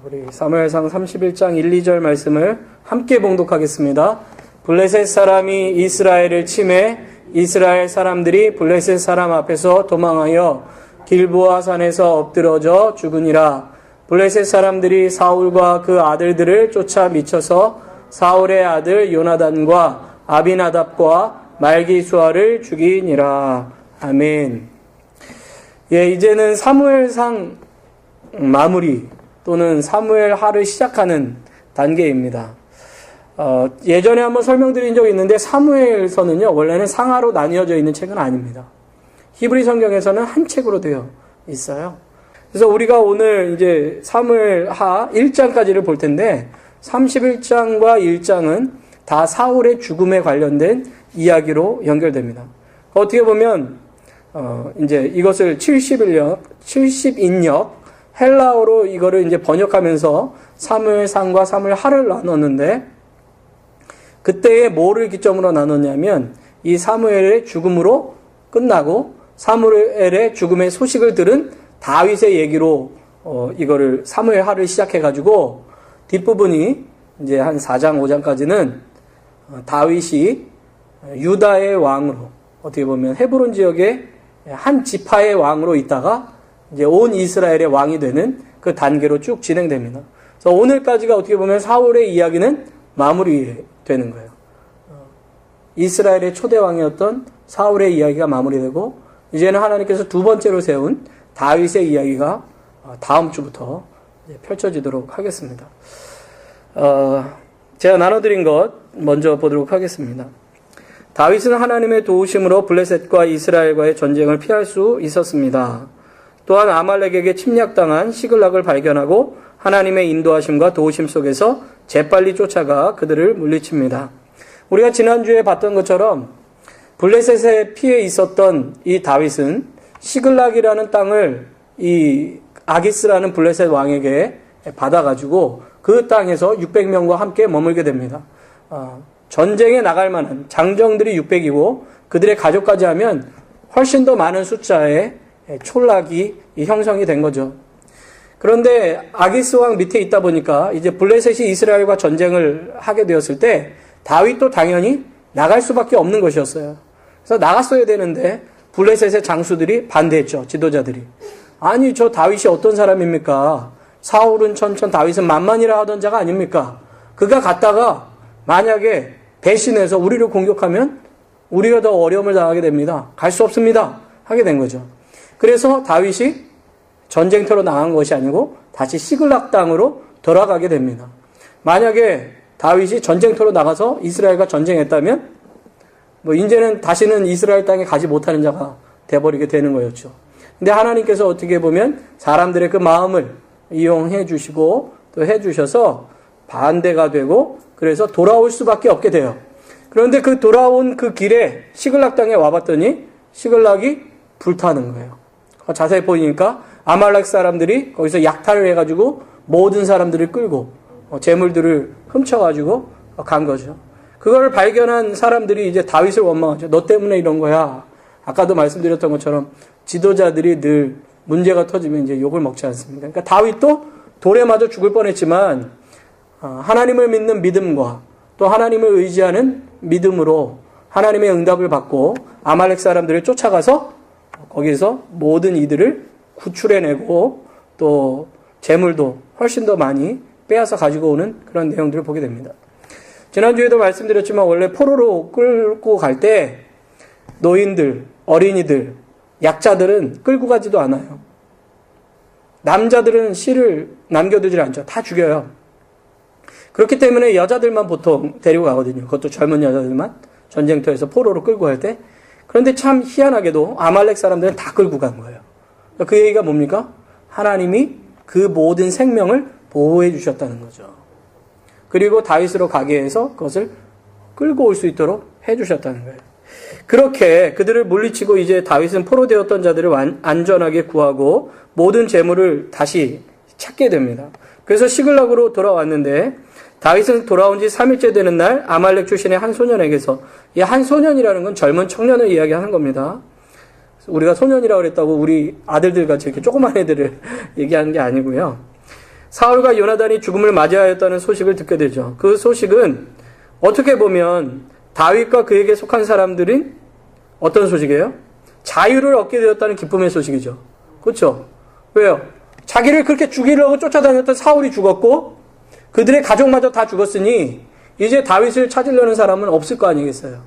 우리 사무엘상 31장 1, 2절 말씀을 함께 봉독하겠습니다. 블레셋 사람이 이스라엘을 치매 이스라엘 사람들이 블레셋 사람 앞에서 도망하여 길보아 산에서 엎드러져 죽으니라. 블레셋 사람들이 사울과 그 아들들을 쫓아 미쳐서 사울의 아들 요나단과 아비나답과 말기수아를 죽이니라. 아멘. 예, 이제는 사무엘상 마무리 또는 사무엘하를 시작하는 단계입니다. 예전에 한번 설명드린 적이 있는데 사무엘서는요, 원래는 상하로 나뉘어져 있는 책은 아닙니다. 히브리 성경에서는 한 책으로 되어 있어요. 그래서 우리가 오늘 이제 사무엘하 1장까지를 볼 텐데 31장과 1장은 다 사울의 죽음에 관련된 이야기로 연결됩니다. 어떻게 보면 이제 이것을 70인역 헬라어로 이거를 이제 번역하면서 사무엘상과 사무엘하를 나눴는데, 그때에 뭐를 기점으로 나눴냐면 이 사무엘의 죽음으로 끝나고 사무엘의 죽음의 소식을 들은 다윗의 얘기로 이거를 사무엘하를 시작해가지고 뒷부분이 이제 한 4장 5장까지는 다윗이 유다의 왕으로, 어떻게 보면 헤브론 지역의 한 지파의 왕으로 있다가 이제 온 이스라엘의 왕이 되는 그 단계로 쭉 진행됩니다. 그래서 오늘까지가 어떻게 보면 사울의 이야기는 마무리되는 거예요. 이스라엘의 초대 왕이었던 사울의 이야기가 마무리되고, 이제는 하나님께서 두 번째로 세운 다윗의 이야기가 다음 주부터 펼쳐지도록 하겠습니다. 제가 나눠드린 것 먼저 보도록 하겠습니다. 다윗은 하나님의 도우심으로 블레셋과 이스라엘과의 전쟁을 피할 수 있었습니다. 또한 아말렉에게 침략당한 시글락을 발견하고 하나님의 인도하심과 도우심 속에서 재빨리 쫓아가 그들을 물리칩니다. 우리가 지난주에 봤던 것처럼 블레셋에 피해 있었던 이 다윗은 시글락이라는 땅을 이 아기스라는 블레셋 왕에게 받아가지고 그 땅에서 600명과 함께 머물게 됩니다. 전쟁에 나갈 만한 장정들이 600이고 그들의 가족까지 하면 훨씬 더 많은 숫자의 촌락이 형성이 된 거죠. 그런데 아기스 왕 밑에 있다 보니까 이제 블레셋이 이스라엘과 전쟁을 하게 되었을 때 다윗도 당연히 나갈 수밖에 없는 것이었어요. 그래서 나갔어야 되는데 블레셋의 장수들이 반대했죠. 지도자들이. 아니, 저 다윗이 어떤 사람입니까? 사울은 천천, 다윗은 만만이라 하던 자가 아닙니까? 그가 갔다가 만약에 배신해서 우리를 공격하면 우리가 더 어려움을 당하게 됩니다. 갈 수 없습니다. 하게 된 거죠. 그래서 다윗이 전쟁터로 나간 것이 아니고 다시 시글락 땅으로 돌아가게 됩니다. 만약에 다윗이 전쟁터로 나가서 이스라엘과 전쟁했다면 이제는 다시는 이스라엘 땅에 가지 못하는 자가 돼버리게 되는 거였죠. 근데 하나님께서 어떻게 보면 사람들의 그 마음을 이용해 주시고 또 해 주셔서 반대가 되고 그래서 돌아올 수밖에 없게 돼요. 그런데 그 돌아온 그 길에 시글락 땅에 와봤더니 시글락이 불타는 거예요. 자세히 보니까 아말렉 사람들이 거기서 약탈을 해가지고 모든 사람들을 끌고 재물들을 훔쳐가지고 간 거죠. 그걸 발견한 사람들이 이제 다윗을 원망하죠. 너 때문에 이런 거야. 아까도 말씀드렸던 것처럼 지도자들이 늘 문제가 터지면 이제 욕을 먹지 않습니까? 그러니까 다윗도 돌에 맞아 죽을 뻔했지만 하나님을 믿는 믿음과 또 하나님을 의지하는 믿음으로 하나님의 응답을 받고 아말렉 사람들을 쫓아가서 거기서 모든 이들을 구출해내고 또 재물도 훨씬 더 많이 빼앗아 가지고 오는 그런 내용들을 보게 됩니다. 지난주에도 말씀드렸지만 원래 포로로 끌고 갈 때 노인들, 어린이들, 약자들은 끌고 가지도 않아요. 남자들은 씨를 남겨두질 않죠. 다 죽여요. 그렇기 때문에 여자들만 보통 데리고 가거든요. 그것도 젊은 여자들만 전쟁터에서 포로로 끌고 갈 때. 그런데 참 희한하게도 아말렉 사람들은 다 끌고 간 거예요. 그 얘기가 뭡니까? 하나님이 그 모든 생명을 보호해 주셨다는 거죠. 그리고 다윗으로 가게 해서 그것을 끌고 올 수 있도록 해 주셨다는 거예요. 그렇게 그들을 물리치고 이제 다윗은 포로되었던 자들을 안전하게 구하고 모든 재물을 다시 찾게 됩니다. 그래서 시글락으로 돌아왔는데 다윗은 돌아온 지 3일째 되는 날 아말렉 출신의 한 소년에게서, 이 한 소년이라는 건 젊은 청년을 이야기하는 겁니다. 우리가 소년이라고 그랬다고 우리 아들들 같이 이렇게 조그만 애들을 얘기하는 게 아니고요. 사울과 요나단이 죽음을 맞이하였다는 소식을 듣게 되죠. 그 소식은 어떻게 보면 다윗과 그에게 속한 사람들은 어떤 소식이에요? 자유를 얻게 되었다는 기쁨의 소식이죠. 그렇죠? 왜요? 자기를 그렇게 죽이려고 쫓아다녔던 사울이 죽었고 그들의 가족마저 다 죽었으니 이제 다윗을 찾으려는 사람은 없을 거 아니겠어요?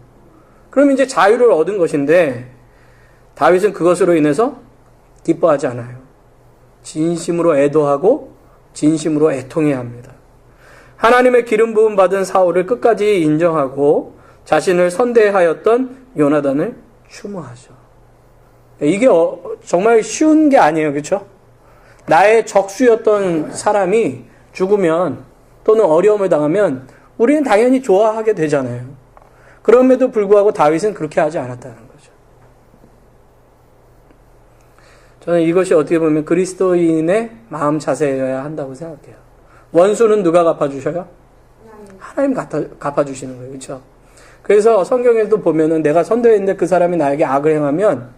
그럼 이제 자유를 얻은 것인데 다윗은 그것으로 인해서 기뻐하지 않아요. 진심으로 애도하고 진심으로 애통해야 합니다. 하나님의 기름 부음 받은 사울을 끝까지 인정하고 자신을 선대하였던 요나단을 추모하죠. 이게 정말 쉬운 게 아니에요. 그렇죠? 나의 적수였던 사람이 죽으면 또는 어려움을 당하면 우리는 당연히 좋아하게 되잖아요. 그럼에도 불구하고 다윗은 그렇게 하지 않았다는 거죠. 저는 이것이 어떻게 보면 그리스도인의 마음 자세여야 한다고 생각해요. 원수는 누가 갚아주셔요? 하나님 갚아주시는 거예요. 그렇죠? 그래서 성경에도 보면은 내가 선대했는데 그 사람이 나에게 악을 행하면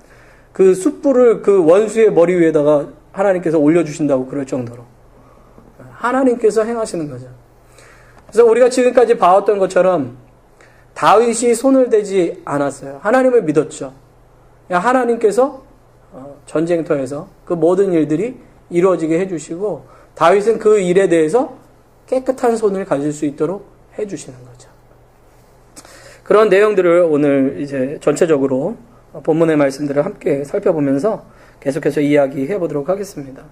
그 숯불을 그 원수의 머리 위에다가 하나님께서 올려주신다고 그럴 정도로 하나님께서 행하시는 거죠. 그래서 우리가 지금까지 봐왔던 것처럼 다윗이 손을 대지 않았어요. 하나님을 믿었죠. 하나님께서 전쟁터에서 그 모든 일들이 이루어지게 해주시고 다윗은 그 일에 대해서 깨끗한 손을 가질 수 있도록 해주시는 거죠. 그런 내용들을 오늘 이제 전체적으로 본문의 말씀들을 함께 살펴보면서 계속해서 이야기해 보도록 하겠습니다.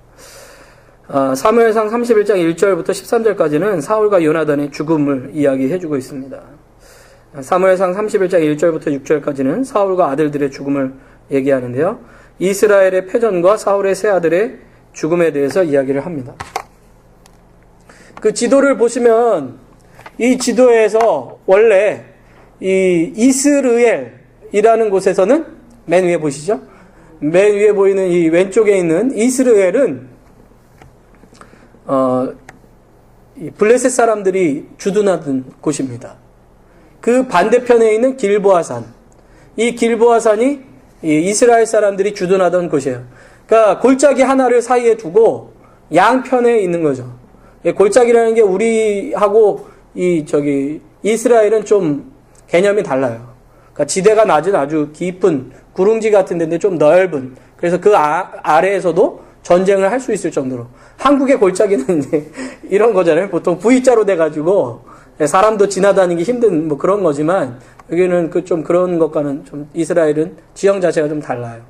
사무엘상 31장 1절부터 13절까지는 사울과 요나단의 죽음을 이야기해 주고 있습니다. 사무엘상 31장 1절부터 6절까지는 사울과 아들들의 죽음을 얘기하는데요. 이스라엘의 패전과 사울의 세 아들의 죽음에 대해서 이야기를 합니다. 그 지도를 보시면 이 지도에서 원래 이 이스르엘이라는 곳에서는 맨 위에 보시죠? 맨 위에 보이는 이 왼쪽에 있는 이스르엘은 이 블레셋 사람들이 주둔하던 곳입니다. 그 반대편에 있는 길보아산, 이 길보아산이 이 이스라엘 사람들이 주둔하던 곳이에요. 그러니까 골짜기 하나를 사이에 두고 양편에 있는 거죠. 골짜기라는 게 우리하고 이스라엘은 좀 개념이 달라요. 그러니까 지대가 낮은 아주 깊은 구릉지 같은 데인데 좀 넓은, 그래서 그 아래에서도 전쟁을 할 수 있을 정도로. 한국의 골짜기는 이제 이런 거잖아요. 보통 V자로 돼가지고 사람도 지나다니기 힘든 뭐 그런 거지만 여기는 좀 그런 것과는 좀 이스라엘은 지형 자체가 좀 달라요.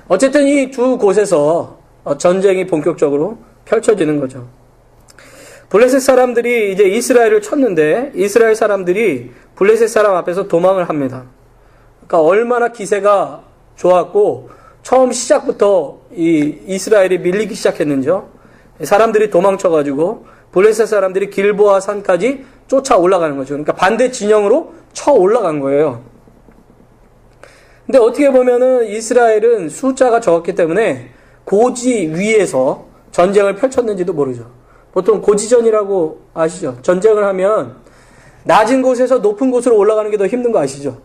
어쨌든 이 두 곳에서 전쟁이 본격적으로 펼쳐지는 거죠. 블레셋 사람들이 이제 이스라엘을 쳤는데 이스라엘 사람들이 블레셋 사람 앞에서 도망을 합니다. 그러니까 얼마나 기세가 좋았고 처음 시작부터 이 이스라엘이 밀리기 시작했는지요. 사람들이 도망쳐가지고 블레셋 사람들이 길보아 산까지 쫓아 올라가는 거죠. 그러니까 반대 진영으로 쳐 올라간 거예요. 근데 어떻게 보면은 이스라엘은 숫자가 적었기 때문에 고지 위에서 전쟁을 펼쳤는지도 모르죠. 보통 고지전이라고 아시죠? 전쟁을 하면 낮은 곳에서 높은 곳으로 올라가는 게 더 힘든 거 아시죠?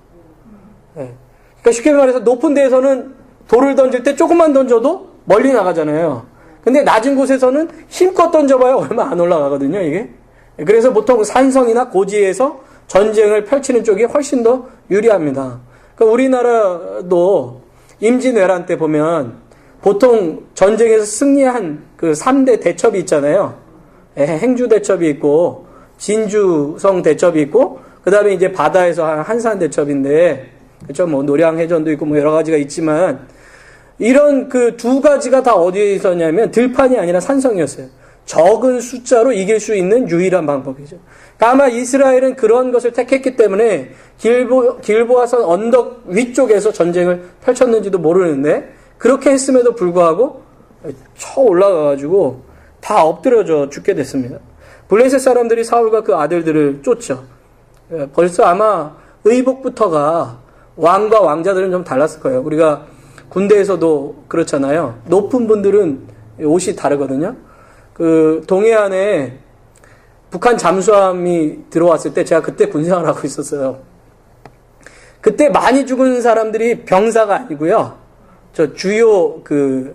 네. 그러니까 쉽게 말해서 높은 데에서는 돌을 던질 때 조금만 던져도 멀리 나가잖아요. 근데 낮은 곳에서는 힘껏 던져봐야 얼마 안 올라가거든요, 이게. 그래서 보통 산성이나 고지에서 전쟁을 펼치는 쪽이 훨씬 더 유리합니다. 그러니까 우리나라도 임진왜란 때 보면 보통 전쟁에서 승리한 그 3대 대첩이 있잖아요. 행주 대첩이 있고, 진주성 대첩이 있고, 그 다음에 이제 바다에서 한산 대첩인데, 그쵸, 뭐, 노량해전도 있고, 뭐, 여러 가지가 있지만, 이런 그 두 가지가 다 어디에 있었냐면, 들판이 아니라 산성이었어요. 적은 숫자로 이길 수 있는 유일한 방법이죠. 그러니까 아마 이스라엘은 그런 것을 택했기 때문에, 길보아산 언덕 위쪽에서 전쟁을 펼쳤는지도 모르는데, 그렇게 했음에도 불구하고, 쳐 올라가가지고, 다 엎드려져 죽게 됐습니다. 블레셋 사람들이 사울과 그 아들들을 쫓죠. 벌써 아마 의복부터가 왕과 왕자들은 좀 달랐을 거예요. 우리가 군대에서도 그렇잖아요. 높은 분들은 옷이 다르거든요. 그 동해안에 북한 잠수함이 들어왔을 때 제가 그때 군생활을 하고 있었어요. 그때 많이 죽은 사람들이 병사가 아니고요. 저 주요 그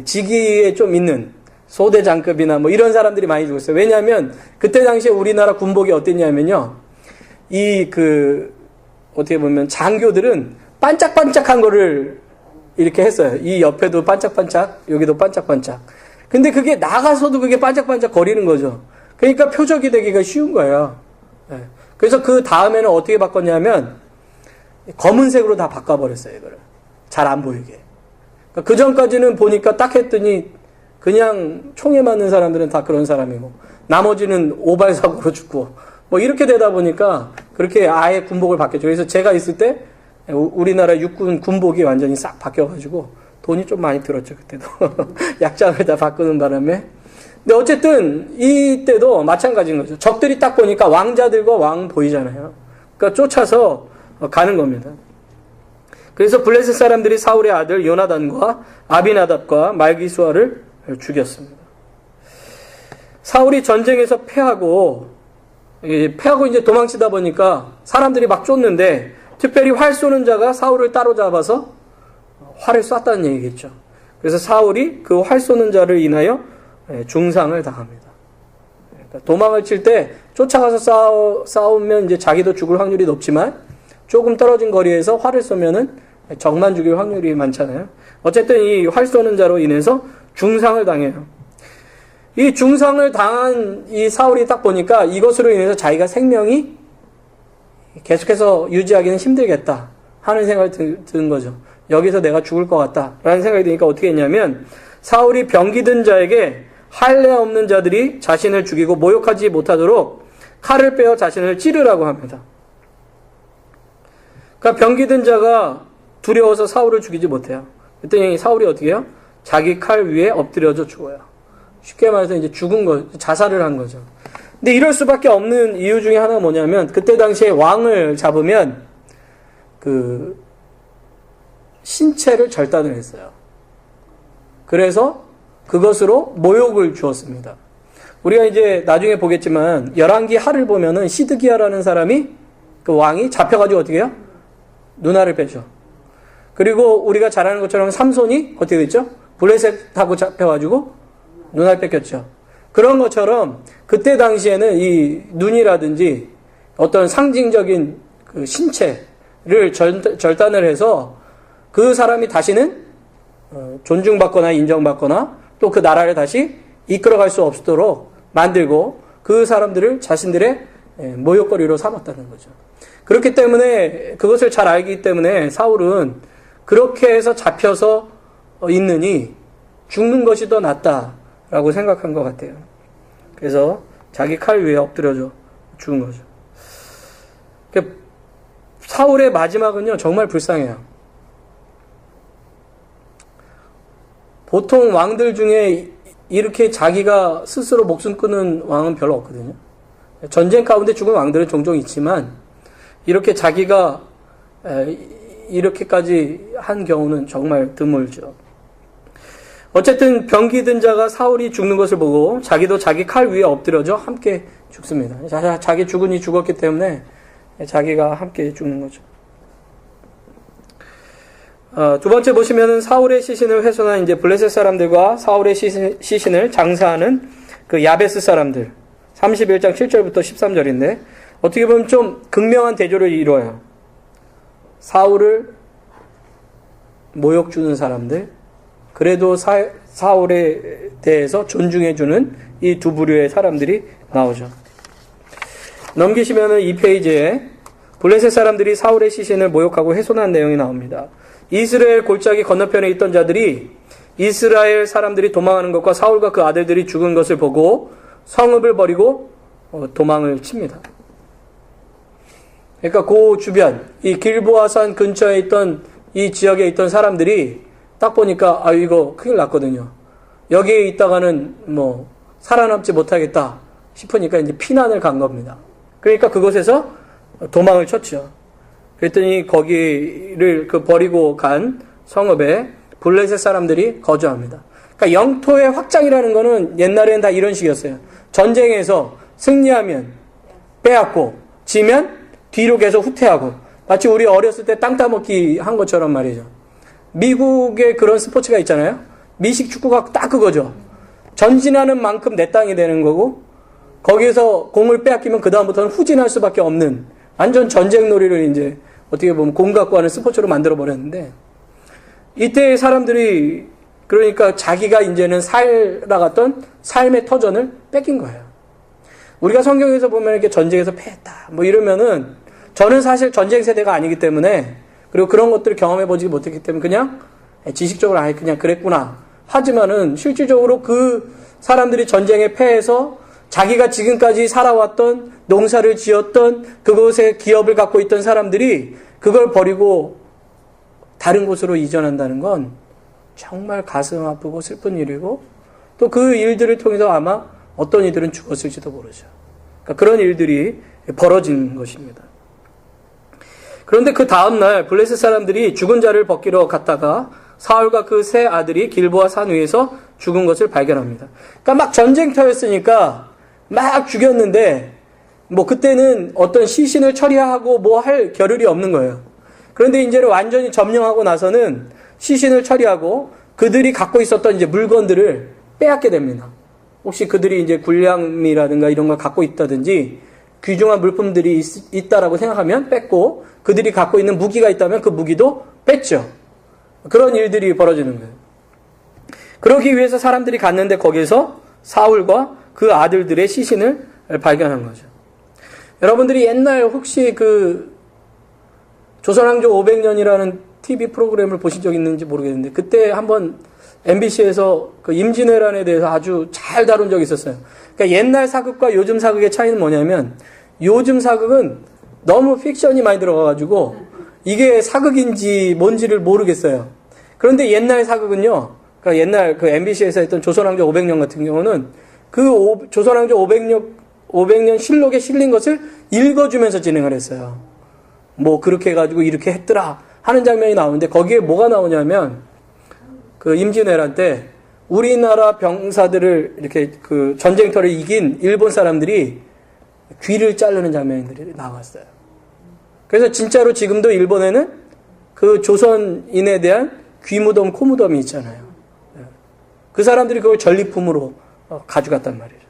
직위에 좀 있는 소대장급이나 뭐 이런 사람들이 많이 죽었어요. 왜냐하면 그때 당시에 우리나라 군복이 어땠냐면요. 어떻게 보면 장교들은 반짝반짝한 거를 이렇게 했어요. 이 옆에도 반짝반짝, 여기도 반짝반짝. 근데 그게 나가서도 그게 반짝반짝 거리는 거죠. 그러니까 표적이 되기가 쉬운 거예요. 네. 그래서 그 다음에는 어떻게 바꿨냐면 검은색으로 다 바꿔버렸어요. 이거를. 잘 안 보이게. 그러니까 그 전까지는 보니까 딱 했더니 그냥 총에 맞는 사람들은 다 그런 사람이고 나머지는 오발사고로 죽고 뭐 이렇게 되다 보니까 그렇게 아예 군복을 바뀌었죠. 그래서 제가 있을 때 우리나라 육군 군복이 완전히 싹 바뀌어가지고 돈이 좀 많이 들었죠. 그때도. 약장을 다 바꾸는 바람에. 근데 어쨌든 이때도 마찬가지인 거죠. 적들이 딱 보니까 왕자들과 왕 보이잖아요. 그러니까 쫓아서 가는 겁니다. 그래서 블레셋 사람들이 사울의 아들 요나단과 아비나답과 말기수아를 죽였습니다. 사울이 전쟁에서 패하고 이제 도망치다 보니까 사람들이 막 쫓는데 특별히 활 쏘는 자가 사울을 따로잡아서 활을 쐈다는 얘기겠죠. 그래서 사울이 그 활 쏘는 자를 인하여 중상을 당합니다. 그러니까 도망을 칠 때 쫓아가서 싸우면 이제 자기도 죽을 확률이 높지만 조금 떨어진 거리에서 활을 쏘면은 적만 죽일 확률이 많잖아요. 어쨌든 이 활 쏘는 자로 인해서 중상을 당해요. 이 중상을 당한 이 사울이 딱 보니까 이것으로 인해서 자기가 생명이 계속해서 유지하기는 힘들겠다 하는 생각이 드는 거죠. 여기서 내가 죽을 것 같다 라는 생각이 드니까 어떻게 했냐면 사울이 병기든 자에게 할례 없는 자들이 자신을 죽이고 모욕하지 못하도록 칼을 빼어 자신을 찌르라고 합니다. 그러니까 병기든 자가 두려워서 사울을 죽이지 못해요. 그랬더니 사울이 어떻게 해요? 자기 칼 위에 엎드려져 죽어요. 쉽게 말해서 이제 죽은 거, 자살을 한 거죠. 근데 이럴 수밖에 없는 이유 중에 하나가 뭐냐면 그때 당시에 왕을 잡으면 그 신체를 절단을 했어요. 그래서 그것으로 모욕을 주었습니다. 우리가 이제 나중에 보겠지만 열왕기 하를 보면은 시드기야라는 사람이 그 왕이 잡혀가지고 어떻게 해요? 눈알을 빼죠. 그리고 우리가 잘 아는 것처럼 삼손이 어떻게 됐죠? 블레셋하고 잡혀가지고 눈알 뺏겼죠. 그런 것처럼 그때 당시에는 이 눈이라든지 어떤 상징적인 그 신체를 절단을 해서 그 사람이 다시는 존중받거나 인정받거나 또 그 나라를 다시 이끌어갈 수 없도록 만들고 그 사람들을 자신들의 모욕거리로 삼았다는 거죠. 그렇기 때문에 그것을 잘 알기 때문에 사울은 그렇게 해서 잡혀서 있느니 죽는 것이 더 낫다라고 생각한 것 같아요. 그래서 자기 칼 위에 엎드려져 죽은 거죠. 사울의 마지막은요 정말 불쌍해요. 보통 왕들 중에 이렇게 자기가 스스로 목숨 끊는 왕은 별로 없거든요. 전쟁 가운데 죽은 왕들은 종종 있지만 이렇게 자기가 이렇게까지 한 경우는 정말 드물죠. 어쨌든 병기든 자가 사울이 죽는 것을 보고 자기도 자기 칼 위에 엎드려져 함께 죽습니다. 자기 죽으니 죽었기 때문에 자기가 함께 죽는 거죠. 두 번째 보시면은 사울의 시신을 훼손한 이제 블레셋 사람들과 사울의 시신을 장사하는 그 야베스 사람들. 31장 7절부터 13절인데 어떻게 보면 좀 극명한 대조를 이루어요. 사울을 모욕 주는 사람들, 그래도 사울에 대해서 존중해주는 이 두 부류의 사람들이 나오죠. 넘기시면은 이 페이지에 블레셋 사람들이 사울의 시신을 모욕하고 훼손한 내용이 나옵니다. 이스라엘 골짜기 건너편에 있던 자들이 이스라엘 사람들이 도망하는 것과 사울과 그 아들들이 죽은 것을 보고 성읍을 버리고 도망을 칩니다. 그러니까 그 주변, 이 길보아산 근처에 있던 이 지역에 있던 사람들이 딱 보니까 이거 큰일 났거든요. 여기에 있다가는 뭐 살아남지 못하겠다 싶으니까 이제 피난을 간 겁니다. 그러니까 그곳에서 도망을 쳤죠. 그랬더니 거기를 버리고 간 성읍에 블레셋 사람들이 거주합니다. 그러니까 영토의 확장이라는 거는 옛날에는 다 이런 식이었어요. 전쟁에서 승리하면 빼앗고 지면 뒤로 계속 후퇴하고 마치 우리 어렸을 때 땅 따먹기 한 것처럼 말이죠. 미국에 그런 스포츠가 있잖아요. 미식 축구가 딱 그거죠. 전진하는 만큼 내 땅이 되는 거고, 거기에서 공을 빼앗기면 그다음부터는 후진할 수밖에 없는 완전 전쟁놀이를 이제 어떻게 보면 공 갖고 하는 스포츠로 만들어버렸는데, 이때 사람들이 그러니까 자기가 이제는 살아갔던 삶의 터전을 뺏긴 거예요. 우리가 성경에서 보면 이렇게 전쟁에서 패했다 뭐 이러면은, 저는 사실 전쟁 세대가 아니기 때문에, 그리고 그런 것들을 경험해보지 못했기 때문에 그냥 지식적으로 아예 그냥 그랬구나 하지만은, 실질적으로 그 사람들이 전쟁에 패해서 자기가 지금까지 살아왔던 농사를 지었던 그곳에 기업을 갖고 있던 사람들이 그걸 버리고 다른 곳으로 이전한다는 건 정말 가슴 아프고 슬픈 일이고, 또 그 일들을 통해서 아마 어떤 이들은 죽었을지도 모르죠. 그러니까 그런 일들이 벌어진 것입니다. 그런데 그 다음날 블레셋 사람들이 죽은 자를 벗기러 갔다가 사울과 그 세 아들이 길보아 산 위에서 죽은 것을 발견합니다. 그러니까 막 전쟁터였으니까 막 죽였는데, 뭐 그때는 어떤 시신을 처리하고 뭐 할 겨를이 없는 거예요. 그런데 이제는 완전히 점령하고 나서는 시신을 처리하고 그들이 갖고 있었던 이제 물건들을 빼앗게 됩니다. 혹시 그들이 이제 군량미라든가 이런 걸 갖고 있다든지 귀중한 물품들이 있다라고 생각하면 뺐고, 그들이 갖고 있는 무기가 있다면 그 무기도 뺐죠. 그런 일들이 벌어지는 거예요. 그러기 위해서 사람들이 갔는데 거기에서 사울과 그 아들들의 시신을 발견한 거죠. 여러분들이 옛날 혹시 그 조선왕조 500년이라는 TV 프로그램을 보신 적 있는지 모르겠는데, 그때 한번 MBC에서 그 임진왜란에 대해서 아주 잘 다룬 적이 있었어요. 그러니까 옛날 사극과 요즘 사극의 차이는 뭐냐면, 요즘 사극은 너무 픽션이 많이 들어가가지고 이게 사극인지 뭔지를 모르겠어요. 그런데 옛날 사극은요, 그러니까 옛날 그 MBC에서 했던 조선왕조 500년 같은 경우는 그 조선왕조 500년 실록에 실린 것을 읽어주면서 진행을 했어요. 뭐 그렇게 해가지고 이렇게 했더라 하는 장면이 나오는데, 거기에 뭐가 나오냐면, 그 임진왜란 때 우리나라 병사들을 이렇게 그 전쟁터를 이긴 일본 사람들이 귀를 자르는 장면들이 나왔어요. 그래서 진짜로 지금도 일본에는 그 조선인에 대한 귀무덤, 코무덤이 있잖아요. 그 사람들이 그걸 전리품으로 가져갔단 말이죠.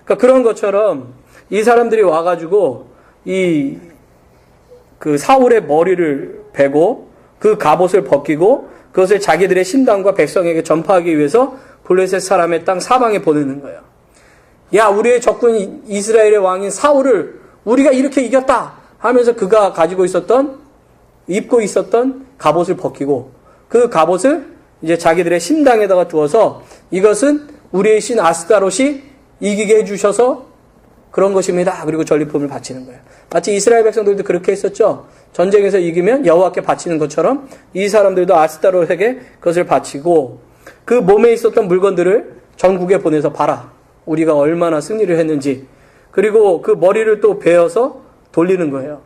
그러니까 그런 것처럼 이 사람들이 와가지고 그 사울의 머리를 베고 그 갑옷을 벗기고 그것을 자기들의 신당과 백성에게 전파하기 위해서 블레셋 사람의 땅 사방에 보내는 거예요. 야, 우리의 적군 이스라엘의 왕인 사울을 우리가 이렇게 이겼다 하면서 그가 입고 있었던 갑옷을 벗기고, 그 갑옷을 이제 자기들의 신당에다가 두어서, 이것은 우리의 신 아스타롯이 이기게 해주셔서 그런 것입니다. 그리고 전리품을 바치는 거예요. 마치 이스라엘 백성들도 그렇게 했었죠. 전쟁에서 이기면 여호와께 바치는 것처럼 이 사람들도 아스타롯에게 그것을 바치고, 그 몸에 있었던 물건들을 전국에 보내서 봐라, 우리가 얼마나 승리를 했는지. 그리고 그 머리를 또 베어서 돌리는 거예요.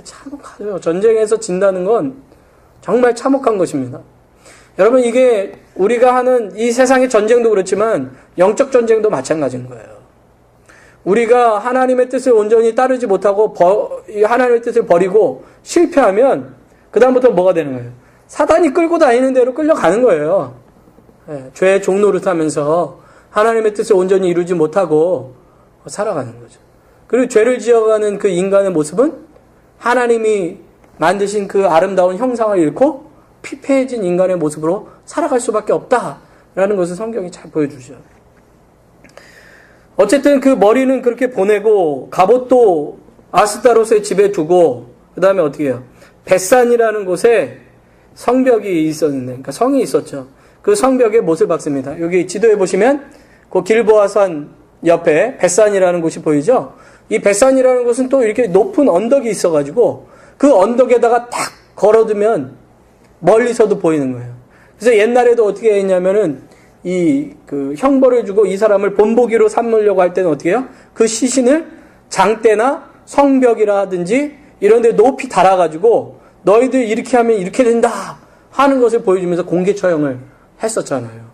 참혹하죠. 전쟁에서 진다는 건 정말 참혹한 것입니다. 여러분, 이게 우리가 하는 이 세상의 전쟁도 그렇지만 영적 전쟁도 마찬가지인 거예요. 우리가 하나님의 뜻을 온전히 따르지 못하고 하나님의 뜻을 버리고 실패하면 그 다음부터 뭐가 되는 거예요? 사단이 끌고 다니는 대로 끌려가는 거예요. 죄의 종노릇하면서 하나님의 뜻을 온전히 이루지 못하고 살아가는 거죠. 그리고 죄를 지어가는 그 인간의 모습은 하나님이 만드신 그 아름다운 형상을 잃고 피폐해진 인간의 모습으로 살아갈 수밖에 없다라는 것을 성경이 잘 보여주죠. 어쨌든 그 머리는 그렇게 보내고, 갑옷도 아스타롯의 집에 두고, 그 다음에 어떻게 해요? 벳산이라는 곳에 성벽이 있었는데, 그러니까 성이 있었죠. 그 성벽에 못을 박습니다. 여기 지도에 보시면 그 길보아산 옆에 벳산이라는 곳이 보이죠? 이 벳산이라는 곳은 또 이렇게 높은 언덕이 있어가지고 그 언덕에다가 딱 걸어두면 멀리서도 보이는 거예요. 그래서 옛날에도 어떻게 했냐면은 그 형벌을 주고 이 사람을 본보기로 삼으려고 할 때는 어떻게 해요? 그 시신을 장대나 성벽이라든지 이런 데 높이 달아가지고 너희들 이렇게 하면 이렇게 된다 하는 것을 보여주면서 공개 처형을 했었잖아요.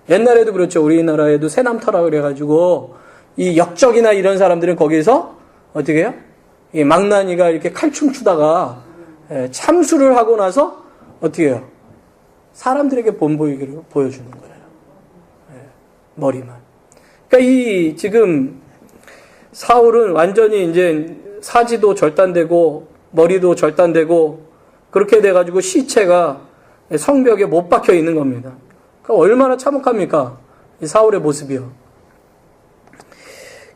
옛날에도 그렇죠. 우리나라에도 새남터라 그래가지고 이 역적이나 이런 사람들은 거기서 어떻게 해요? 이 망나니가 이렇게 칼춤 추다가 참수를 하고 나서 어떻게 해요? 사람들에게 본보이기를 보여주는 거예요. 머리만. 그러니까 이 지금 사울은 완전히 이제 사지도 절단되고 머리도 절단되고 그렇게 돼가지고 시체가 성벽에 못 박혀 있는 겁니다. 그러니까 얼마나 참혹합니까? 이 사울의 모습이요.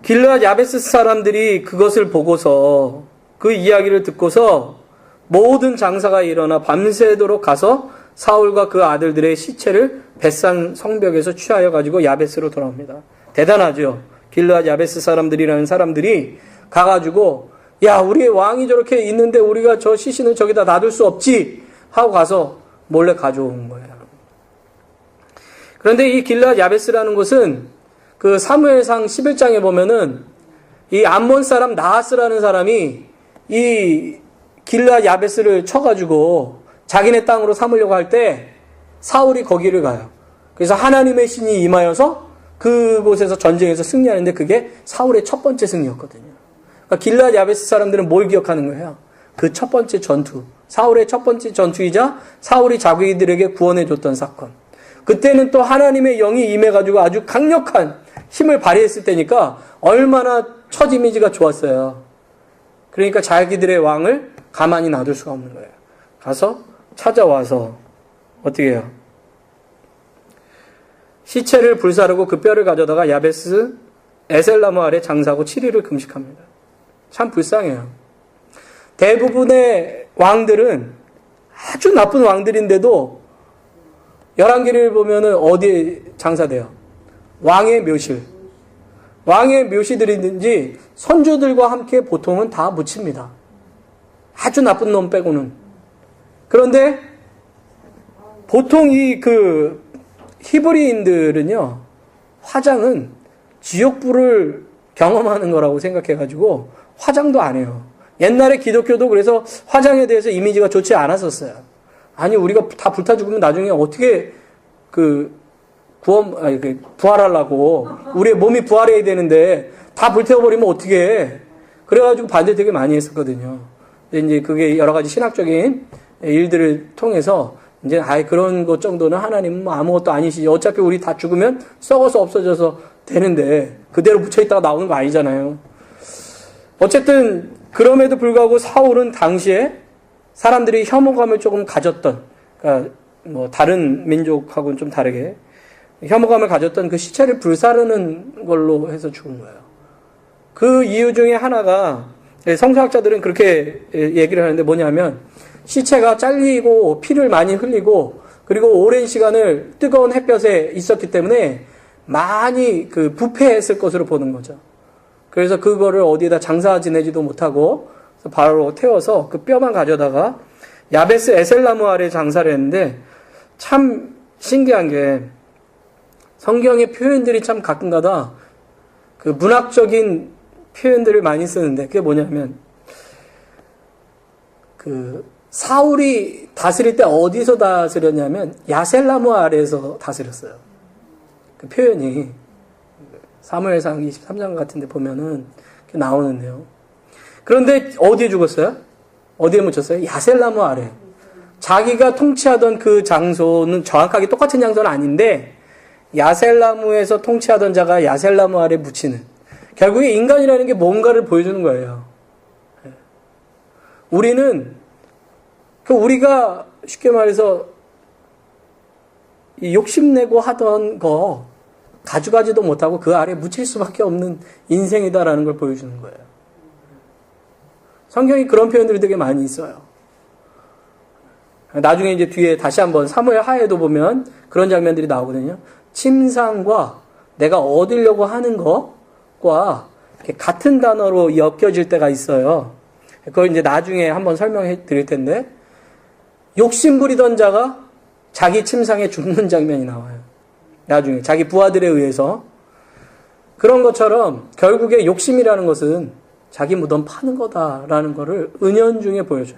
길르앗 야베스 사람들이 그것을 보고서 그 이야기를 듣고서 모든 장사가 일어나 밤새도록 가서 사울과 그 아들들의 시체를 벳산 성벽에서 취하여 가지고 야베스로 돌아옵니다. 대단하죠. 길르앗 야베스 사람들이라는 사람들이 가가지고 야 우리의 왕이 저렇게 있는데 우리가 저 시신을 저기다 놔둘 수 없지 하고 가서 몰래 가져온 거예요. 그런데 이 길르앗 야베스라는 곳은 그 사무엘상 11장에 보면은 이 암몬 사람 나하스라는 사람이 이 길르앗 야베스를 쳐가지고 자기네 땅으로 삼으려고 할 때 사울이 거기를 가요. 그래서 하나님의 신이 임하여서 그곳에서 전쟁에서 승리하는데 그게 사울의 첫 번째 승리였거든요. 그러니까 길르앗 야베스 사람들은 뭘 기억하는 거예요? 그 첫 번째 전투, 사울의 첫 번째 전투이자 사울이 자기들에게 구원해줬던 사건. 그때는 또 하나님의 영이 임해가지고 아주 강력한 힘을 발휘했을 때니까 얼마나 첫 이미지가 좋았어요. 그러니까 자기들의 왕을 가만히 놔둘 수가 없는 거예요. 가서 찾아와서 어떻게 해요? 시체를 불사르고 그 뼈를 가져다가 야베스 에셀나무 아래 장사하고 7일을 금식합니다. 참 불쌍해요. 대부분의 왕들은 아주 나쁜 왕들인데도 열왕기를 보면은 어디에 장사돼요? 왕의 묘실. 왕의 묘시들이든지 선조들과 함께 보통은 다 묻힙니다. 아주 나쁜 놈 빼고는. 그런데 보통 히브리인들은요, 화장은 지옥불을 경험하는 거라고 생각해가지고 화장도 안 해요. 옛날에 기독교도 그래서 화장에 대해서 이미지가 좋지 않았었어요. 아니, 우리가 다 불타 죽으면 나중에 어떻게 부활하려고, 우리의 몸이 부활해야 되는데 다 불태워버리면 어떻게 해. 그래가지고 반대 되게 많이 했었거든요. 근데 이제 그게 여러 가지 신학적인 일들을 통해서 이제 그런 것 정도는 하나님은 뭐 아무것도 아니시지. 어차피 우리 다 죽으면 썩어서 없어져서 되는데 그대로 묻혀있다가 나오는 거 아니잖아요. 어쨌든 그럼에도 불구하고 사울은 당시에 사람들이 혐오감을 조금 가졌던, 그러니까 뭐 다른 민족하고는 좀 다르게 혐오감을 가졌던 그 시체를 불사르는 걸로 해서 죽은 거예요. 그 이유 중에 하나가 성서학자들은 그렇게 얘기를 하는데 뭐냐면 시체가 잘리고 피를 많이 흘리고 그리고 오랜 시간을 뜨거운 햇볕에 있었기 때문에 많이 부패했을 것으로 보는 거죠. 그래서 그거를 어디에다 장사 지내지도 못하고 바로 태워서 그 뼈만 가져다가 야베스 에셀나무 아래 장사를 했는데 참 신기한 게 성경의 표현들이 참 가끔가다 그 문학적인 표현들을 많이 쓰는데 그게 뭐냐면 사울이 다스릴 때 어디서 다스렸냐면 야셀나무 아래에서 다스렸어요. 그 표현이 사무엘상 23장 같은 데 보면은 나오는데요. 그런데 어디에 죽었어요? 어디에 묻혔어요? 야셀나무 아래. 자기가 통치하던 그 장소는 정확하게 똑같은 장소는 아닌데 야셀나무에서 통치하던 자가 야셀나무 아래 묻히는. 결국에 인간이라는 게 뭔가를 보여주는 거예요. 우리가 쉽게 말해서 욕심내고 하던 거 가져가지도 못하고 그 아래 묻힐 수밖에 없는 인생이다라는 걸 보여주는 거예요. 성경이 그런 표현들이 되게 많이 있어요. 나중에 이제 뒤에 다시 한번 사무엘 하에도 보면 그런 장면들이 나오거든요. 침상과 내가 얻으려고 하는 것과 같은 단어로 엮여질 때가 있어요. 그걸 이제 나중에 한번 설명해 드릴 텐데 욕심 부리던 자가 자기 침상에 죽는 장면이 나와요. 나중에 자기 부하들에 의해서. 그런 것처럼 결국에 욕심이라는 것은 자기 무덤 파는 거다라는 것을 은연중에 보여줘요.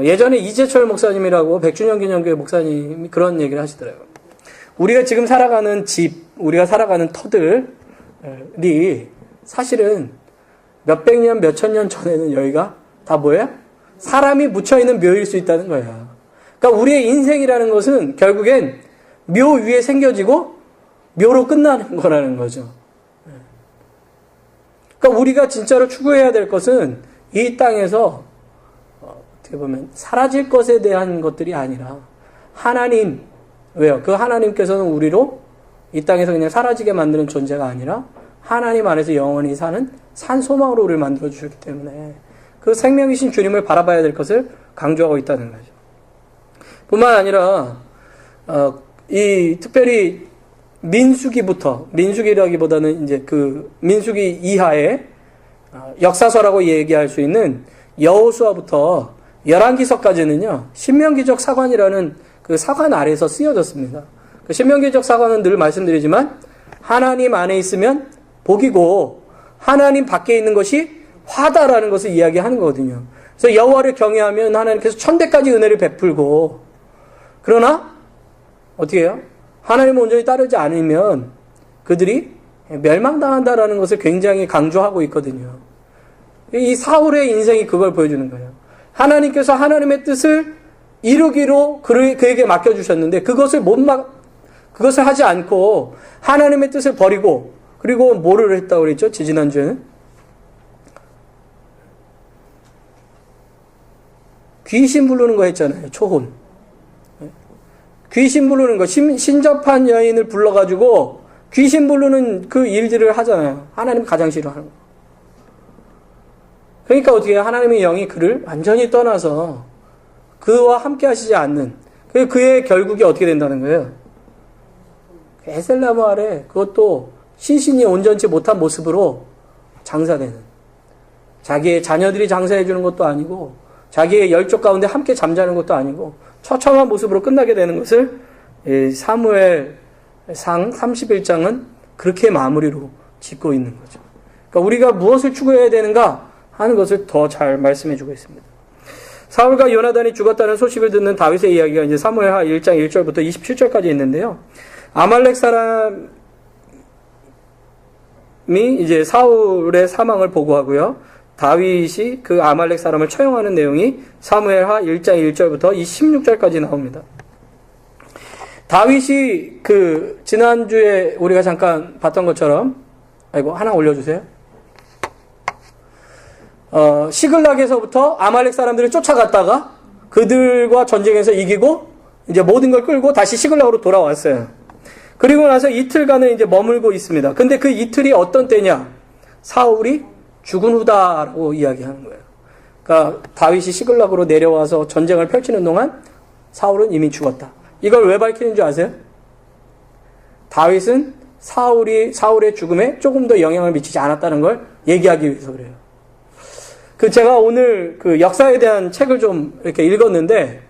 예전에 이재철 목사님이라고 백주년 기념교회 목사님이 그런 얘기를 하시더라고요. 우리가 지금 살아가는 집, 우리가 살아가는 터들이 사실은 몇백 년, 몇천 년 전에는 여기가 다 뭐예요? 사람이 묻혀있는 묘일 수 있다는 거예요. 그러니까 우리의 인생이라는 것은 결국엔 묘 위에 생겨지고 묘로 끝나는 거라는 거죠. 그러니까 우리가 진짜로 추구해야 될 것은 이 땅에서 어떻게 보면 사라질 것에 대한 것들이 아니라 하나님, 왜요? 그 하나님께서는 우리로 이 땅에서 그냥 사라지게 만드는 존재가 아니라 하나님 안에서 영원히 사는 산소망으로 우리를 만들어 주셨기 때문에 그 생명이신 주님을 바라봐야 될 것을 강조하고 있다는 거죠. 뿐만 아니라 이 특별히 민수기라기보다는 이제 그 민수기 이하의 역사서라고 얘기할 수 있는 여호수아부터 열왕기서까지는요, 신명기적 사관이라는 그 사관 아래에서 쓰여졌습니다. 그 신명기적 사관은 늘 말씀드리지만 하나님 안에 있으면 복이고 하나님 밖에 있는 것이 화다라는 것을 이야기하는 거거든요. 그래서 여호와를 경외하면 하나님께서 천대까지 은혜를 베풀고, 그러나 어떻게 해요? 하나님을 온전히 따르지 않으면 그들이 멸망당한다라는 것을 굉장히 강조하고 있거든요. 이 사울의 인생이 그걸 보여주는 거예요. 하나님께서 하나님의 뜻을 이루기로 그에게 맡겨주셨는데 그것을 그것을 하지 않고 하나님의 뜻을 버리고, 그리고 뭐를 했다고 그랬죠? 지난주에는 귀신 부르는 거 했잖아요. 초혼. 귀신 부르는 거, 신접한 여인을 불러가지고 귀신 부르는 그 일들을 하잖아요. 하나님 가장 싫어하는 거. 그러니까 어떻게 해요? 하나님의 영이 그를 완전히 떠나서 그와 함께 하시지 않는, 그의 결국이 어떻게 된다는 거예요? 에셀나무 아래, 그것도 신신이 온전치 못한 모습으로 장사되는, 자기의 자녀들이 장사해 주는 것도 아니고 자기의 열족 가운데 함께 잠자는 것도 아니고 처참한 모습으로 끝나게 되는 것을 사무엘상 31장은 그렇게 마무리로 짓고 있는 거죠. 그러니까 우리가 무엇을 추구해야 되는가 하는 것을 더 잘 말씀해 주고 있습니다. 사울과 요나단이 죽었다는 소식을 듣는 다윗의 이야기가 이제 사무엘하 1장 1절부터 27절까지 있는데요. 아말렉 사람이 이제 사울의 사망을 보고하고요. 다윗이 그 아말렉 사람을 처형하는 내용이 사무엘하 1장 1절부터 26절까지 나옵니다. 다윗이 그 지난주에 우리가 잠깐 봤던 것처럼, 하나 올려주세요. 시글락에서부터 아말렉 사람들을 쫓아갔다가 그들과 전쟁에서 이기고 이제 모든 걸 끌고 다시 시글락으로 돌아왔어요. 그리고 나서 이틀간은 이제 머물고 있습니다. 근데 그 이틀이 어떤 때냐? 사울이 죽은 후다라고 이야기하는 거예요. 그러니까 다윗이 시글락으로 내려와서 전쟁을 펼치는 동안 사울은 이미 죽었다. 이걸 왜 밝히는 줄 아세요? 다윗은 사울의 죽음에 조금 더 영향을 미치지 않았다는 걸 얘기하기 위해서 그래요. 제가 오늘 그 역사에 대한 책을 좀 이렇게 읽었는데,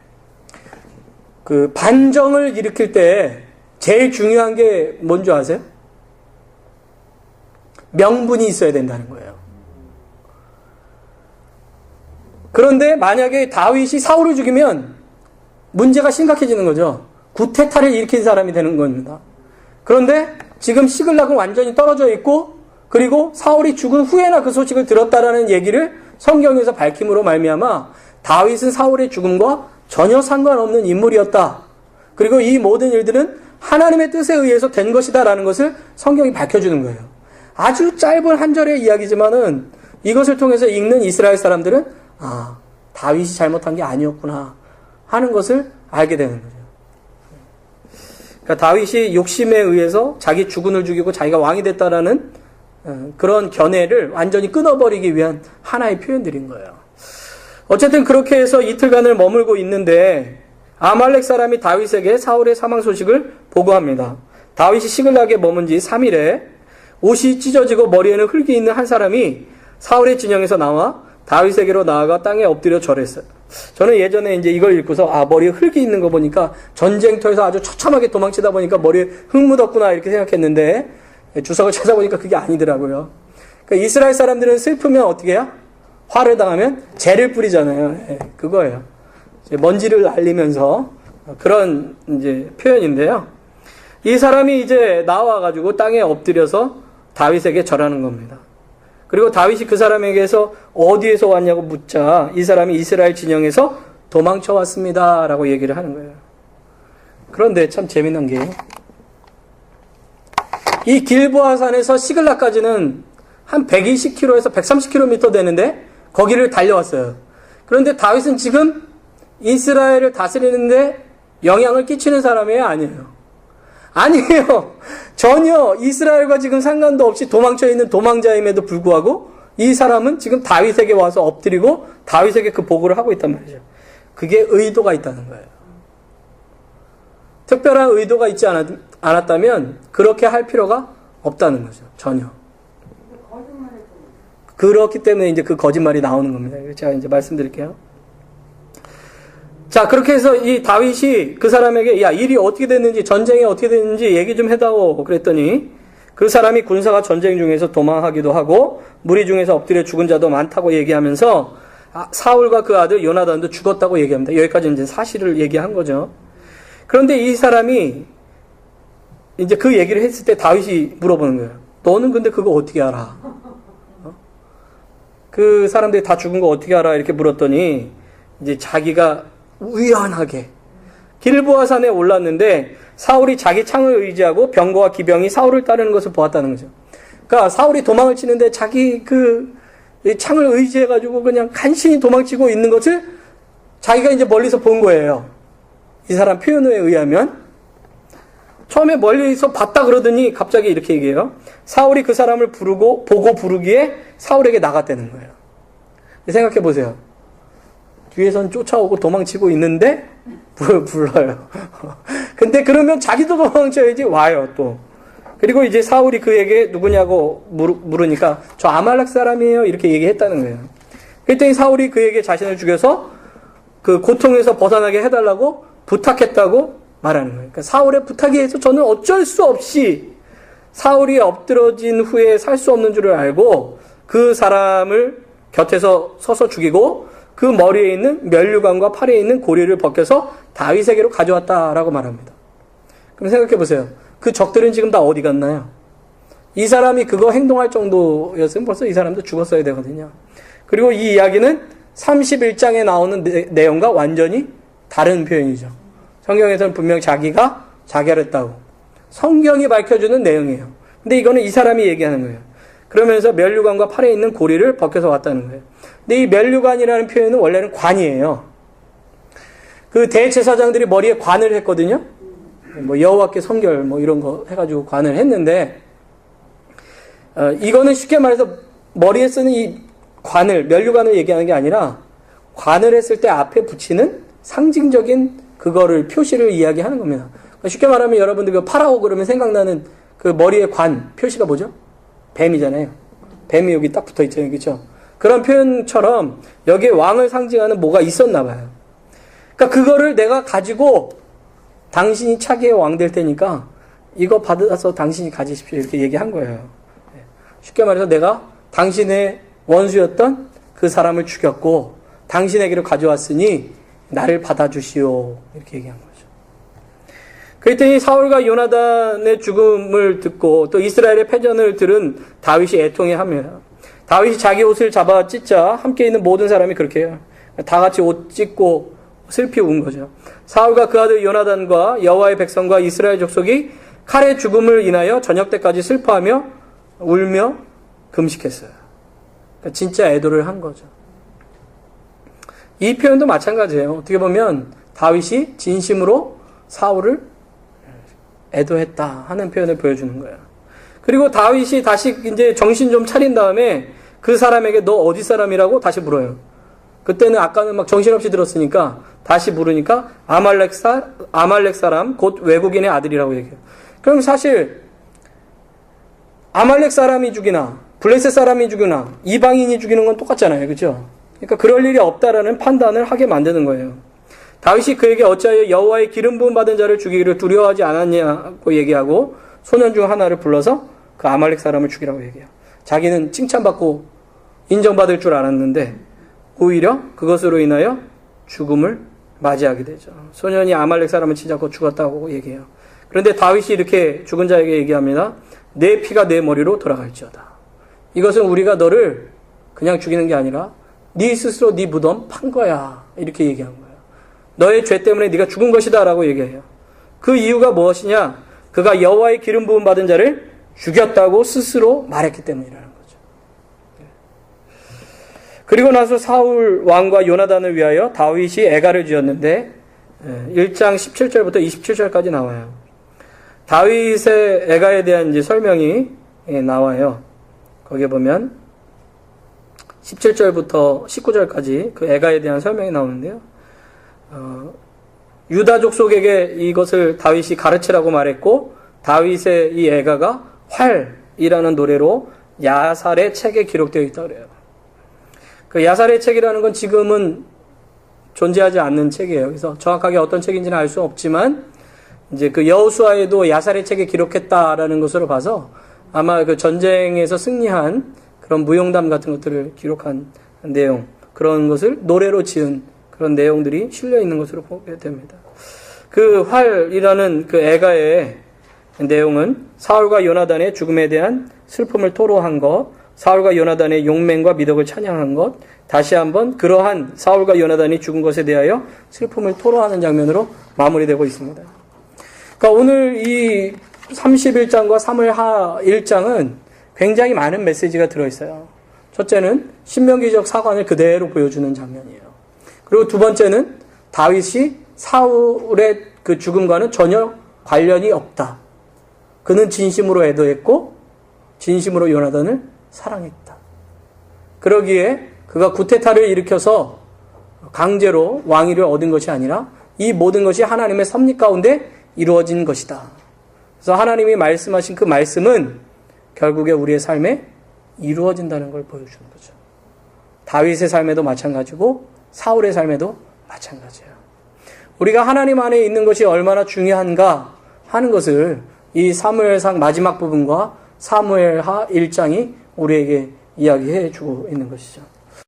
그 반정을 일으킬 때 제일 중요한 게 뭔지 아세요? 명분이 있어야 된다는 거예요. 그런데 만약에 다윗이 사울을 죽이면 문제가 심각해지는 거죠. 구테타를 일으킨 사람이 되는 겁니다. 그런데 지금 시글락은 완전히 떨어져 있고, 그리고 사울이 죽은 후에나 그 소식을 들었다라는 얘기를 성경에서 밝힘으로 말미암아 다윗은 사울의 죽음과 전혀 상관없는 인물이었다. 그리고 이 모든 일들은 하나님의 뜻에 의해서 된 것이다라는 것을 성경이 밝혀주는 거예요. 아주 짧은 한 절의 이야기지만은 이것을 통해서 읽는 이스라엘 사람들은 다윗이 잘못한 게 아니었구나 하는 것을 알게 되는 거죠. 그러니까 다윗이 욕심에 의해서 자기 주군을 죽이고 자기가 왕이 됐다라는 그런 견해를 완전히 끊어버리기 위한 하나의 표현들인 거예요. 어쨌든 그렇게 해서 이틀간을 머물고 있는데 아말렉 사람이 다윗에게 사울의 사망 소식을 보고합니다. 다윗이 시글락에 머문 지 3일에 옷이 찢어지고 머리에는 흙이 있는 한 사람이 사울의 진영에서 나와 다윗에게로 나아가 땅에 엎드려 절했어요. 저는 예전에 이제 이걸 읽고서 머리에 흙이 있는 거 보니까 전쟁터에서 아주 처참하게 도망치다 보니까 머리에 흙 묻었구나 이렇게 생각했는데 주석을 찾아보니까 그게 아니더라고요. 그러니까 이스라엘 사람들은 슬프면 어떻게 해요? 화를 당하면 재를 뿌리잖아요. 그거예요. 먼지를 날리면서 그런 이제 표현인데요. 이 사람이 이제 나와가지고 땅에 엎드려서 다윗에게 절하는 겁니다. 그리고 다윗이 그 사람에게서 어디에서 왔냐고 묻자 이 사람이 이스라엘 진영에서 도망쳐 왔습니다 라고 얘기를 하는 거예요. 그런데 참 재미난 게 이 길보아산에서 시글락까지는 한 120km에서 130km 되는데 거기를 달려왔어요. 그런데 다윗은 지금 이스라엘을 다스리는데 영향을 끼치는 사람이에요? 아니에요. 아니에요. 전혀 이스라엘과 지금 상관도 없이 도망쳐 있는 도망자임에도 불구하고 이 사람은 지금 다윗에게 와서 엎드리고 다윗에게 그 보고를 하고 있단 말이죠. 그게 의도가 있다는 거예요. 특별한 의도가 있지 않았다면 그렇게 할 필요가 없다는 거죠. 전혀. 그렇기 때문에 이제 그 거짓말이 나오는 겁니다. 제가 이제 말씀드릴게요. 자, 그렇게 해서 이 다윗이 그 사람에게 야, 일이 어떻게 됐는지, 전쟁이 어떻게 됐는지 얘기 좀 해다오. 그랬더니 그 사람이 군사가 전쟁 중에서 도망하기도 하고 무리 중에서 엎드려 죽은 자도 많다고 얘기하면서 사울과 그 아들 요나단도 죽었다고 얘기합니다. 여기까지 이제 사실을 얘기한 거죠. 그런데 이 사람이 이제 그 얘기를 했을 때 다윗이 물어보는 거예요. 너는 근데 그거 어떻게 알아? 그 사람들이 다 죽은 거 어떻게 알아? 이렇게 물었더니 이제 자기가 우연하게 길보아산에 올랐는데 사울이 자기 창을 의지하고 병거와 기병이 사울을 따르는 것을 보았다는 거죠. 그러니까 사울이 도망을 치는데 자기 그 창을 의지해가지고 그냥 간신히 도망치고 있는 것을 자기가 이제 멀리서 본 거예요. 이 사람 표현에 의하면 처음에 멀리서 봤다 그러더니 갑자기 이렇게 얘기해요. 사울이 그 사람을 보고 부르기에 사울에게 나갔다는 거예요. 생각해 보세요. 뒤에선 쫓아오고 도망치고 있는데 불러요. 근데 그러면 자기도 도망쳐야지 와요 또. 그리고 이제 사울이 그에게 누구냐고 물으니까 저 아말렉 사람이에요 이렇게 얘기했다는 거예요. 그랬더니 사울이 그에게 자신을 죽여서 그 고통에서 벗어나게 해달라고 부탁했다고 말하는 거예요. 그러니까 사울의 부탁에 의해서 저는 어쩔 수 없이 사울이 엎드러진 후에 살 수 없는 줄을 알고 그 사람을 곁에서 서서 죽이고 그 머리에 있는 면류관과 팔에 있는 고리를 벗겨서 다윗에게로 가져왔다라고 말합니다. 그럼 생각해 보세요. 그 적들은 지금 다 어디 갔나요? 이 사람이 그거 행동할 정도였으면 벌써 이 사람도 죽었어야 되거든요. 그리고 이 이야기는 31장에 나오는 내용과 완전히 다른 표현이죠. 성경에서는 분명 자기가 자결했다고 성경이 밝혀주는 내용이에요. 근데 이거는 이 사람이 얘기하는 거예요. 그러면서 면류관과 팔에 있는 고리를 벗겨서 왔다는 거예요. 근데 이 면류관이라는 표현은 원래는 관이에요. 그 대제사장들이 머리에 관을 했거든요. 뭐 여호와께 성결 뭐 이런 거 해가지고 관을 했는데 이거는 쉽게 말해서 머리에 쓰는 이 관을 면류관을 얘기하는 게 아니라 관을 했을 때 앞에 붙이는 상징적인 그거를 표시를 이야기하는 겁니다. 쉽게 말하면 여러분들 그 파라오 그러면 생각나는 그 머리에 관 표시가 뭐죠? 뱀이잖아요. 뱀이 여기 딱 붙어 있잖아요. 그렇죠? 그런 표현처럼 여기에 왕을 상징하는 뭐가 있었나 봐요. 그러니까 그거를 내가 가지고 당신이 차기의 왕 될 테니까 이거 받아서 당신이 가지십시오. 이렇게 얘기한 거예요. 쉽게 말해서 내가 당신의 원수였던 그 사람을 죽였고 당신에게로 가져왔으니 나를 받아주시오. 이렇게 얘기한 거죠. 그랬더니 사울과 요나단의 죽음을 듣고 또 이스라엘의 패전을 들은 다윗이 애통해합니다. 다윗이 자기 옷을 잡아 찢자 함께 있는 모든 사람이 그렇게 해요. 다 같이 옷 찢고 슬피 운 거죠. 사울과 그 아들 요나단과 여호와의 백성과 이스라엘 족속이 칼의 죽음을 인하여 저녁 때까지 슬퍼하며 울며 금식했어요. 그러니까 진짜 애도를 한 거죠. 이 표현도 마찬가지예요. 어떻게 보면 다윗이 진심으로 사울을 애도했다 하는 표현을 보여주는 거예요. 그리고 다윗이 다시 이제 정신 좀 차린 다음에 그 사람에게 너 어디 사람이라고 다시 물어요. 그때는 아까는 막 정신없이 들었으니까 다시 물으니까 아말렉 사람 곧 외국인의 아들이라고 얘기해요. 그럼 사실 아말렉 사람이 죽이나 블레셋 사람이 죽이나 이방인이 죽이는 건 똑같잖아요. 그렇죠? 그러니까 그럴 일이 없다라는 판단을 하게 만드는 거예요. 다윗이 그에게 어찌하여 여호와의 기름 부음 받은 자를 죽이기를 두려워하지 않았냐고 얘기하고 소년 중 하나를 불러서 그 아말렉 사람을 죽이라고 얘기해요. 자기는 칭찬받고 인정받을 줄 알았는데 오히려 그것으로 인하여 죽음을 맞이하게 되죠. 소년이 아말렉 사람을 치자고 죽었다고 얘기해요. 그런데 다윗이 이렇게 죽은 자에게 얘기합니다. 내 피가 내 머리로 돌아갈지어다. 이것은 우리가 너를 그냥 죽이는 게 아니라 네 스스로 네 무덤 판 거야. 이렇게 얘기한 거예요. 너의 죄 때문에 네가 죽은 것이다 라고 얘기해요. 그 이유가 무엇이냐? 그가 여호와의 기름 부음 받은 자를 죽였다고 스스로 말했기 때문이라는 거죠. 그리고 나서 사울 왕과 요나단을 위하여 다윗이 애가를 지었는데 1장 17절부터 27절까지 나와요. 다윗의 애가에 대한 이제 설명이 나와요. 거기에 보면 17절부터 19절까지 그 애가에 대한 설명이 나오는데요. 유다 족속에게 이것을 다윗이 가르치라고 말했고, 다윗의 이 애가가 활이라는 노래로 야살의 책에 기록되어 있다고 그래요. 그 야살의 책이라는 건 지금은 존재하지 않는 책이에요. 그래서 정확하게 어떤 책인지는 알 수 없지만, 이제 그 여호수아에도 야살의 책에 기록했다라는 것으로 봐서 아마 그 전쟁에서 승리한 그런 무용담 같은 것들을 기록한 내용, 그런 것을 노래로 지은 그런 내용들이 실려 있는 것으로 보게 됩니다. 그 활이라는 그 애가의 내용은 사울과 요나단의 죽음에 대한 슬픔을 토로한 것, 사울과 요나단의 용맹과 미덕을 찬양한 것, 다시 한번 그러한 사울과 요나단이 죽은 것에 대하여 슬픔을 토로하는 장면으로 마무리되고 있습니다. 그러니까 오늘 이 31장과 사무엘하 1장은 굉장히 많은 메시지가 들어있어요. 첫째는 신명기적 사관을 그대로 보여주는 장면이에요. 그리고 두 번째는 다윗이 사울의 그 죽음과는 전혀 관련이 없다. 그는 진심으로 애도했고 진심으로 요나단을 사랑했다. 그러기에 그가 구테타를 일으켜서 강제로 왕위를 얻은 것이 아니라 이 모든 것이 하나님의 섭리 가운데 이루어진 것이다. 그래서 하나님이 말씀하신 그 말씀은 결국에 우리의 삶에 이루어진다는 걸 보여주는 거죠. 다윗의 삶에도 마찬가지고 사울의 삶에도 마찬가지예요. 우리가 하나님 안에 있는 것이 얼마나 중요한가 하는 것을 이 사무엘상 마지막 부분과 사무엘하 1장이 우리에게 이야기해 주고 있는 것이죠.